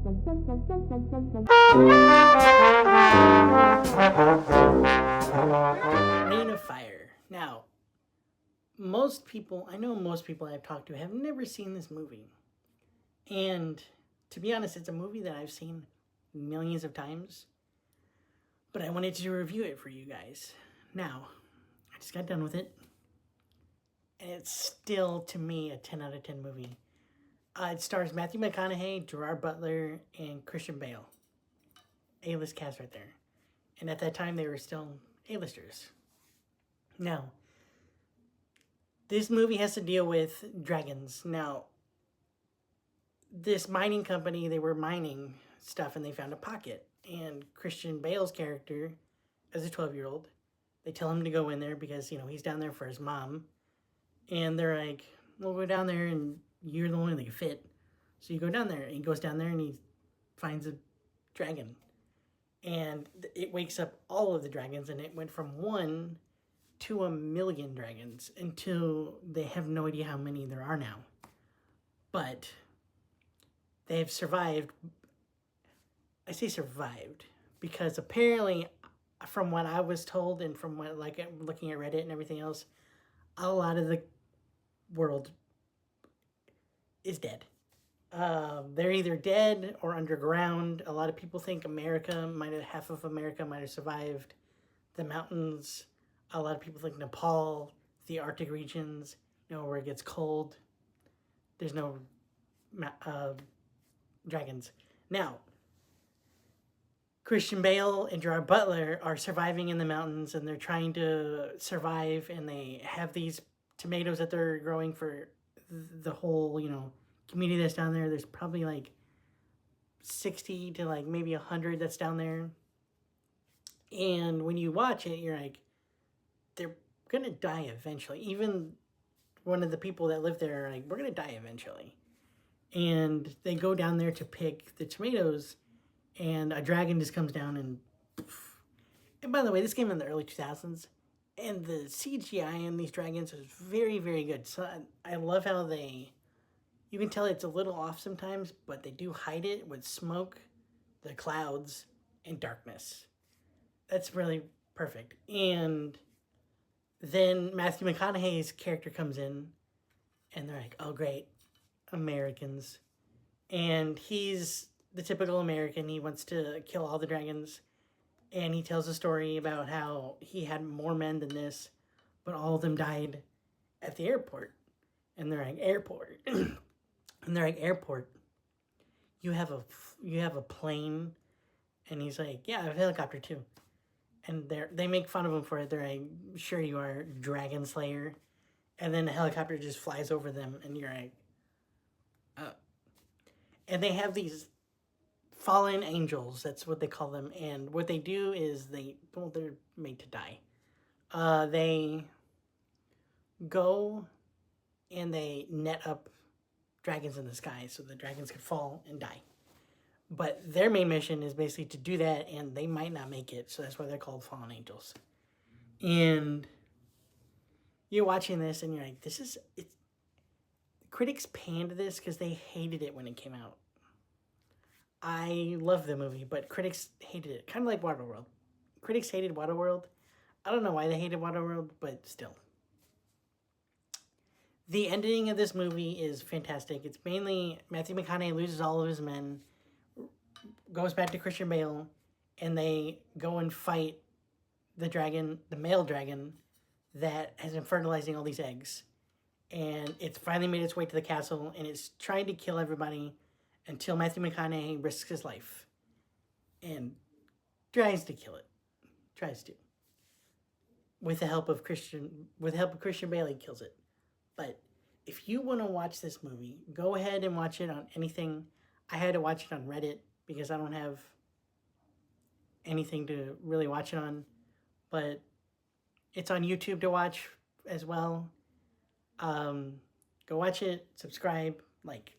Reign of Fire. Now, I know most people I've talked to have never seen this movie. And to be honest, it's a movie that I've seen millions of times, but I wanted to review it for you guys. Now, I just got done with it, and it's still, to me, a 10 out of 10 movie. It stars Matthew McConaughey, Gerard Butler, and Christian Bale. A-list cast right there. And at that time, they were still A-listers. Now, this movie has to deal with dragons. Now, this mining company, they were mining stuff and they found a pocket. And Christian Bale's character, as a 12-year-old, they tell him to go in there because, he's down there for his mom. And they're like, we'll go down there and you're the only one that can fit. So you go down there, and he goes down there and he finds a dragon. And it wakes up all of the dragons, and it went from 1 to 1,000,000 dragons until they have no idea how many there are now. But they have survived. I say survived because apparently, from what I was told and from what, like, looking at Reddit and everything else, a lot of the world is dead. They're either dead or underground. A lot of people think half of America might have survived. The mountains, a lot of people think Nepal, the Arctic regions, where it gets cold. There's no dragons. Now, Christian Bale and Gerard Butler are surviving in the mountains, and they're trying to survive, and they have these tomatoes that they're growing for the whole, community that's down there. There's probably like 60 to like maybe 100 that's down there. And when you watch it, you're like, they're going to die eventually. Even one of the people that live there are like, we're going to die eventually. And they go down there to pick the tomatoes, and a dragon just comes down and poof. And by the way, this came in the early 2000s, and the CGI in these dragons is very, very good. So I love how you can tell it's a little off sometimes, but they do hide it with smoke, the clouds, and darkness. That's really perfect. And then Matthew McConaughey's character comes in, and they're like, oh, great, Americans. And he's the typical American. He wants to kill all the dragons. And he tells a story about how he had more men than this, but all of them died at the airport. And they're like, airport. And they're like, airport, you have a plane? And he's like, yeah, I have a helicopter too. And they make fun of him for it. They're like, sure you are, Dragon Slayer. And then the helicopter just flies over them, and you're like, oh. And they have these fallen angels, that's what they call them. And what they do is they're made to die. They go and they net up dragons in the sky so the dragons could fall and die. But their main mission is basically to do that, and they might not make it, so that's why they're called fallen angels. And you're watching this, and you're like, critics panned this because they hated it when it came out. I love the movie, but critics hated it. Kind of like Waterworld. Critics hated Waterworld. I don't know why they hated Waterworld, but still. The ending of this movie is fantastic. It's mainly Matthew McConaughey loses all of his men, goes back to Christian Bale, and they go and fight the dragon, the male dragon, that has been fertilizing all these eggs. And it's finally made its way to the castle, and it's trying to kill everybody until Matthew McConaughey risks his life and tries to kill it. Tries to. With the help of Christian Bale, he kills it. But if you want to watch this movie, go ahead and watch it on anything. I had to watch it on Reddit because I don't have anything to really watch it on. But it's on YouTube to watch as well. Go watch it, subscribe, like,